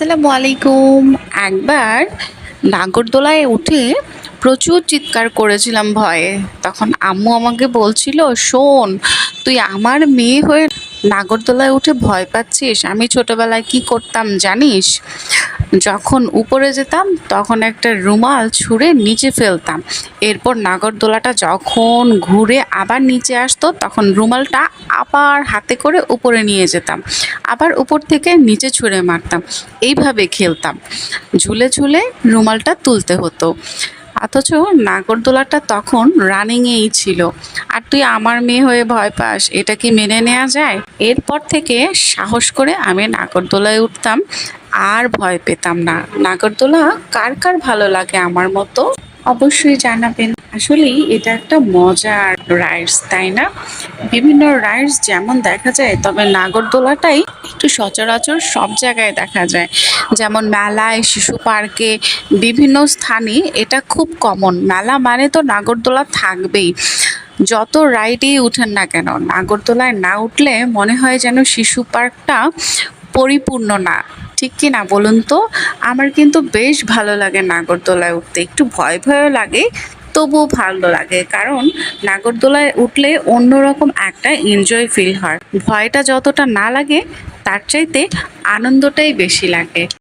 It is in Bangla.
আসসালামু আলাইকুম। একবার নাগরদোলায় উঠে প্রচুর চিৎকার করেছিলাম ভয়ে। তখন আম্মু আমাকে বলছিল, শোন, তুই আমার মেয়ে হয়ে নাগরদোলায় উঠে ভয় পাচ্ছিস? আমি ছোটবেলায় কি করতাম জানিস? যখন উপরে যেতাম তখন একটা রুমাল ছুঁড়ে নিচে ফেলতাম। এরপর নাগরদোলাটা যখন ঘুরে আবার নিচে আসতো তখন রুমালটা আবার হাতে করে উপরে নিয়ে যেতাম, আবার উপর থেকে নিচে ছুঁড়ে মারতাম। এইভাবে খেলতাম। ঝুলে ঝুলে রুমালটা তুলতে হতো। অথচ নাগরদোলাটা তখন রানিংয়েই ছিল, আর তুই আমার মেয়ে হয়ে ভয় পাস? এটা কি মেনে নেওয়া যায়? এরপর থেকে সাহস করে আমি নাগরদোলায় উঠতাম, আর ভয় পেতাম না। নাগরদোলা কার কার ভালো লাগে আমার মতো? অবশ্যই জানাবেন। আসলেই এটা একটা মজার রাইডস, তাই না? বিভিন্ন রাইডস যেমন দেখা যায়, তবে নাগরদোলাটাই একটু সচরাচর সব জায়গায় দেখা যায়। যেমন মেলায়, শিশু পার্কে, বিভিন্ন স্থানে এটা খুব কমন। মেলা মানে তো নাগরদোলা থাকবেই। যত রাইডেই উঠেন না কেন, নাগরদোলায় না উঠলে মনে হয় যেন শিশু পার্কটা পরিপূর্ণ না। ঠিক কি না বলুন তো? আমার কিন্তু বেশ ভালো লাগে নাগরদোলায় উঠতে। একটু ভয় ভয়ও লাগে, তবুও ভালো লাগে, কারণ নাগরদোলায় উঠলে অন্যরকম একটা এনজয় ফিল হয়। ভয়টা যতটা না লাগে, তার চাইতে আনন্দটাই বেশি লাগে।